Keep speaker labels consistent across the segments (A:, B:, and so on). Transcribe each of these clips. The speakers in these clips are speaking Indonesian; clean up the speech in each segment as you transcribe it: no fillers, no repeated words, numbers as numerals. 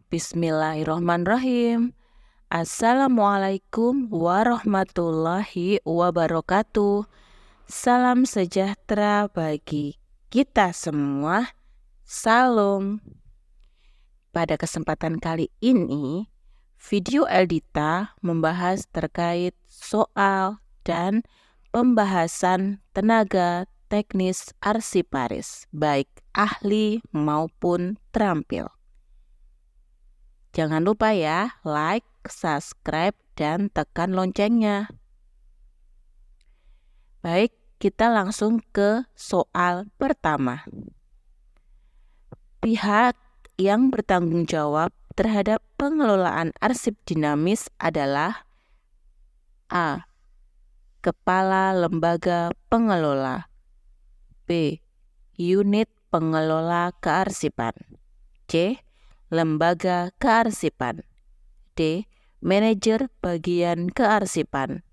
A: Bismillahirrahmanirrahim. Assalamualaikum warahmatullahi wabarakatuh. Salam sejahtera bagi kita semua. Salam. Pada kesempatan kali ini, video Eldita membahas terkait soal dan pembahasan tenaga teknis arsiparis, baik ahli maupun terampil. Jangan lupa ya, like, subscribe, dan tekan loncengnya. Baik, kita langsung ke soal pertama. Pihak yang bertanggung jawab terhadap pengelolaan arsip dinamis adalah A. Kepala Lembaga Pengelola, B. Unit Pengelola Kearsipan, C. Lembaga Kearsipan, D. Manajer Bagian Kearsipan,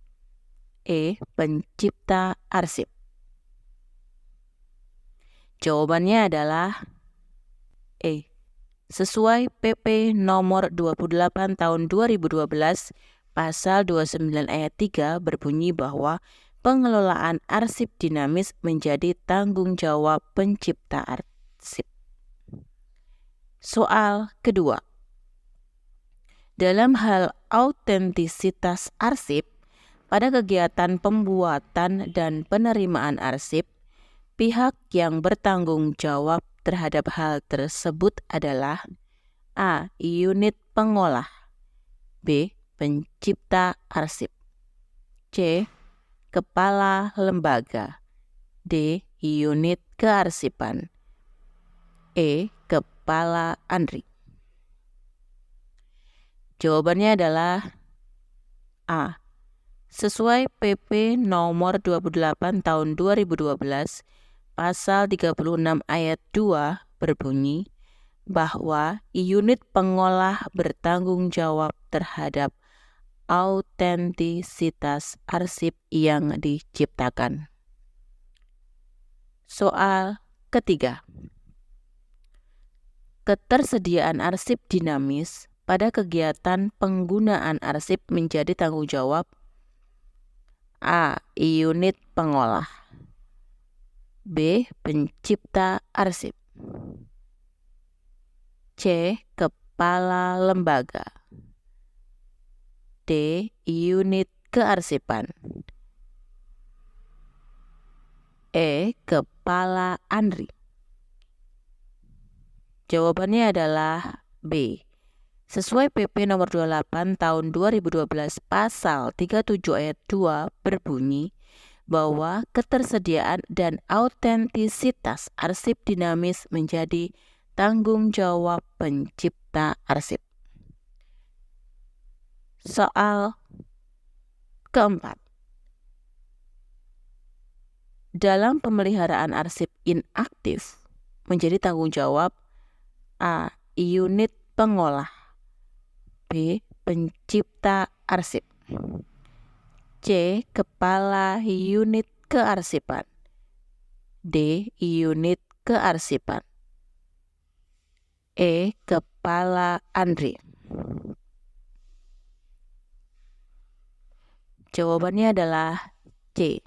A: E. Pencipta arsip. Jawabannya adalah E. Sesuai PP nomor 28 tahun 2012, pasal 29 ayat 3 berbunyi bahwa pengelolaan arsip dinamis menjadi tanggung jawab pencipta arsip. Soal kedua. Dalam hal autentisitas arsip, pada kegiatan pembuatan dan penerimaan arsip, pihak yang bertanggung jawab terhadap hal tersebut adalah A. Unit pengolah, B. Pencipta arsip, C. Kepala lembaga, D. Unit kearsipan, E. Kepala ANRI. Jawabannya adalah A. Sesuai PP nomor 28 tahun 2012, pasal 36 ayat 2 berbunyi bahwa unit pengolah bertanggung jawab terhadap autentisitas arsip yang diciptakan. Soal ketiga. Ketersediaan arsip dinamis pada kegiatan penggunaan arsip menjadi tanggung jawab A. Unit pengolah, B. Pencipta arsip, C. Kepala lembaga, D. Unit kearsipan, E. Kepala ANRI. Jawabannya adalah B. Sesuai PP nomor 28 tahun 2012 pasal 37 ayat 2 berbunyi bahwa ketersediaan dan autentisitas arsip dinamis menjadi tanggung jawab pencipta arsip. Soal keempat. Dalam pemeliharaan arsip inaktif menjadi tanggung jawab A. Unit pengolah, B. Pencipta arsip, C. Kepala unit kearsipan, D. Unit kearsipan, E. Kepala ANRI. Jawabannya adalah C.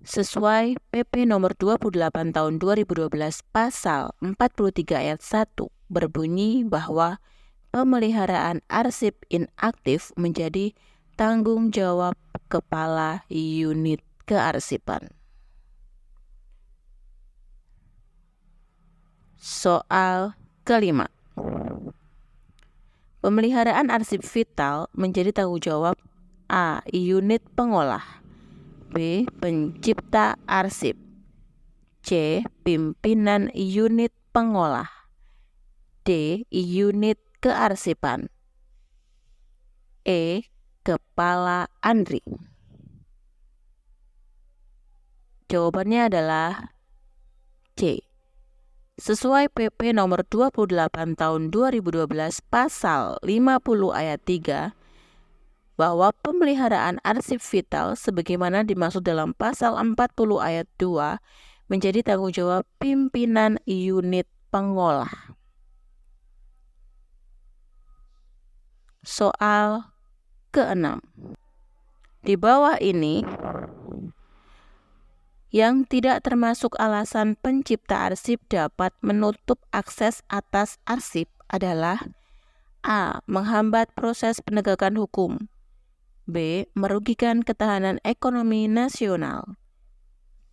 A: Sesuai PP nomor 28 tahun 2012 pasal 43 ayat 1 berbunyi bahwa pemeliharaan arsip inaktif menjadi tanggung jawab kepala unit kearsipan. Soal kelima. Pemeliharaan arsip vital menjadi tanggung jawab A. Unit pengolah, B. Pencipta arsip, C. Pimpinan unit pengolah, D. Unit kearsipan, E. Kepala ANRI. Jawabannya adalah C. Sesuai PP nomor 28 tahun 2012 pasal 50 ayat 3 bahwa pemeliharaan arsip vital sebagaimana dimaksud dalam pasal 40 ayat 2 menjadi tanggung jawab pimpinan unit pengolah. Soal ke-6. Di bawah ini, yang tidak termasuk alasan pencipta arsip dapat menutup akses atas arsip adalah A. Menghambat proses penegakan hukum. B. Merugikan ketahanan ekonomi nasional.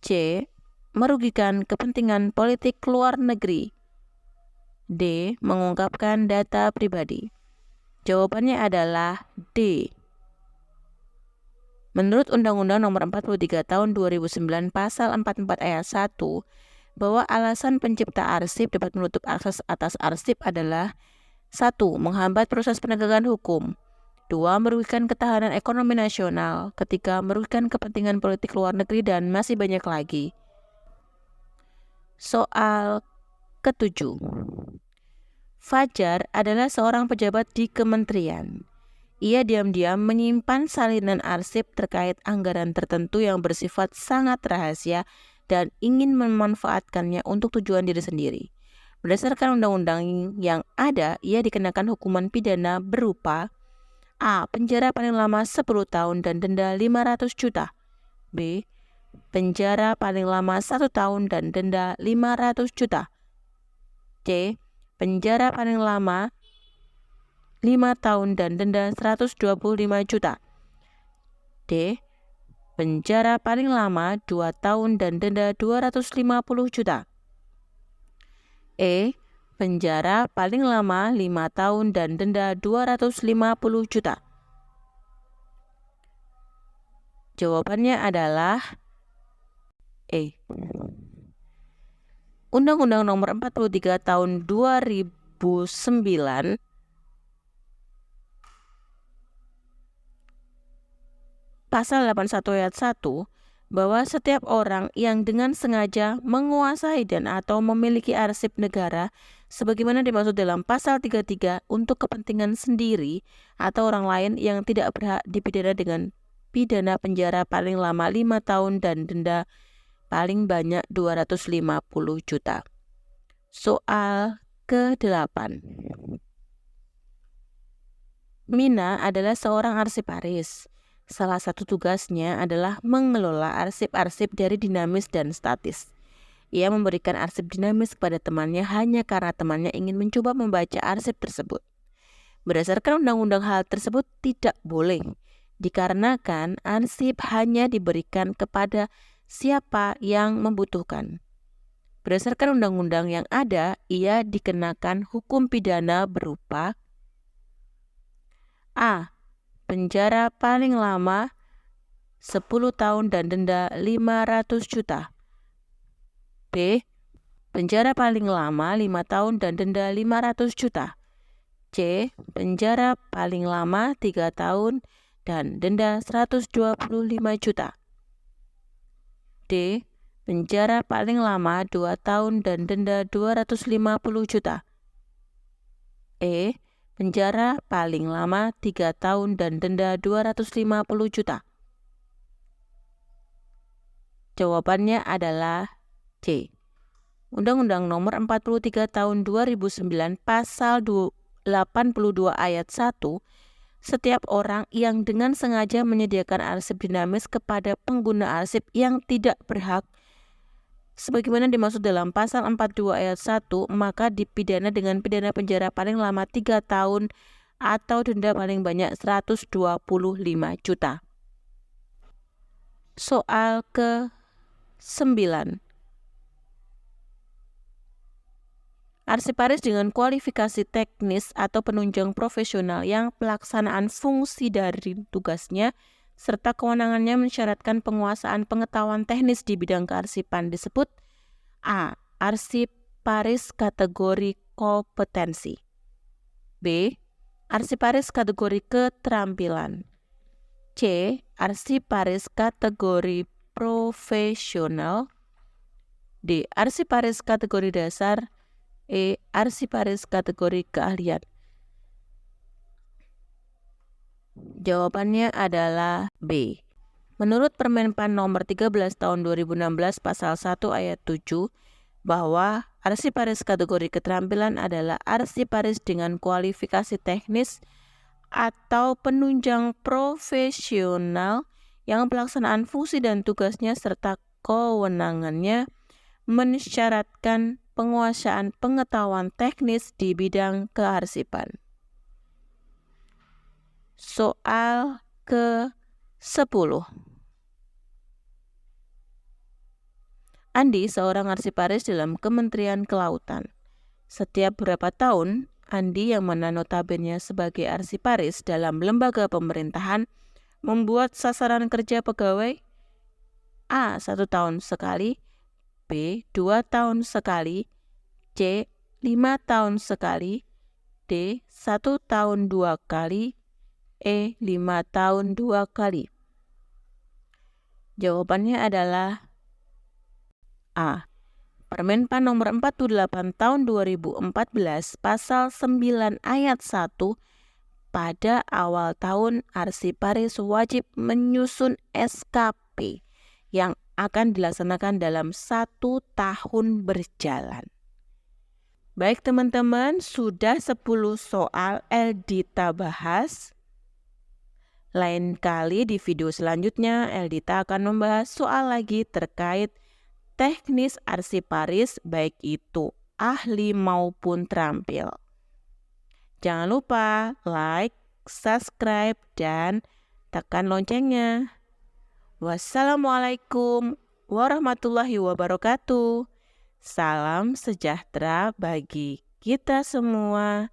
A: C. Merugikan kepentingan politik luar negeri. D. Mengungkapkan data pribadi. Jawabannya adalah D. Menurut Undang-Undang Nomor 43 Tahun 2009 Pasal 44 Ayat 1, bahwa alasan pencipta arsip dapat menutup akses atas arsip adalah 1. Menghambat proses penegakan hukum. 2. Merugikan ketahanan ekonomi nasional. 3. Merugikan kepentingan politik luar negeri, dan masih banyak lagi. Soal ke-7. Fajar adalah seorang pejabat di kementerian. Ia diam-diam menyimpan salinan arsip terkait anggaran tertentu yang bersifat sangat rahasia dan ingin memanfaatkannya untuk tujuan diri sendiri. Berdasarkan undang-undang yang ada, ia dikenakan hukuman pidana berupa A. Penjara paling lama 10 tahun dan denda 500 juta. B. Penjara paling lama 1 tahun dan denda 500 juta. C. Penjara paling lama 5 tahun dan denda 125 juta. D. Penjara paling lama 2 tahun dan denda 250 juta. E. Penjara paling lama 5 tahun dan denda 250 juta. Jawabannya adalah E. Undang-Undang Nomor 43 Tahun 2009 Pasal 81 Ayat 1, bahwa setiap orang yang dengan sengaja menguasai dan atau memiliki arsip negara sebagaimana dimaksud dalam pasal 33 untuk kepentingan sendiri atau orang lain yang tidak berhak dipidana dengan pidana penjara paling lama 5 tahun dan denda paling banyak 250 juta. Soal ke-8. Mina adalah seorang arsiparis. Salah satu tugasnya adalah mengelola arsip-arsip dari dinamis dan statis. Ia memberikan arsip dinamis kepada temannya hanya karena temannya ingin mencoba membaca arsip tersebut. Berdasarkan undang-undang, hal tersebut tidak boleh, dikarenakan arsip hanya diberikan kepada siapa yang membutuhkan. Berdasarkan undang-undang yang ada, ia dikenakan hukum pidana berupa A. Penjara paling lama 10 tahun dan denda 500 juta. B. Penjara paling lama 5 tahun dan denda 500 juta. C. Penjara paling lama 3 tahun dan denda 125 juta. D. Penjara paling lama 2 tahun dan denda 250 juta. E. Penjara paling lama 3 tahun dan denda 250 juta. Jawabannya adalah C. Undang-Undang Nomor 43 Tahun 2009 Pasal 82 Ayat 1, setiap orang yang dengan sengaja menyediakan arsip dinamis kepada pengguna arsip yang tidak berhak sebagaimana dimaksud dalam pasal 42 ayat 1, maka dipidana dengan pidana penjara paling lama 3 tahun atau denda paling banyak 125 juta. Soal ke-9. Arsiparis dengan kualifikasi teknis atau penunjang profesional yang pelaksanaan fungsi dari tugasnya serta kewenangannya mensyaratkan penguasaan pengetahuan teknis di bidang kearsipan disebut A. Arsiparis kategori kompetensi. B. Arsiparis kategori keterampilan. C. Arsiparis kategori profesional. D. Arsiparis kategori dasar. E. Arsiparis kategori keahlian. Jawabannya adalah B. Menurut Permenpan Nomor 13 Tahun 2016 Pasal 1 Ayat 7, bahwa arsiparis kategori keterampilan adalah arsiparis dengan kualifikasi teknis atau penunjang profesional yang pelaksanaan fungsi dan tugasnya serta kewenangannya mensyaratkan penguasaan pengetahuan teknis di bidang kearsipan. Soal ke-10. Andi seorang arsiparis dalam Kementerian Kelautan. Setiap berapa tahun, Andi yang mana notabene sebagai arsiparis dalam lembaga pemerintahan membuat sasaran kerja pegawai A. 1 tahun sekali, B. 2 tahun sekali, C. 5 tahun sekali, D. 1 tahun 2 kali, E. 5 tahun 2 kali. Jawabannya adalah A. Permenpan nomor 48 tahun 2014 pasal 9 ayat 1 pada awal tahun arsiparis wajib menyusun SKP yang akan dilaksanakan dalam 1 tahun berjalan. Baik teman-teman, sudah 10 soal Eldita bahas. Lain kali di video selanjutnya Eldita akan membahas soal lagi terkait teknis arsiparis baik itu ahli maupun terampil. Jangan lupa like, subscribe, dan tekan loncengnya. Wassalamualaikum warahmatullahi wabarakatuh. Salam sejahtera bagi kita semua.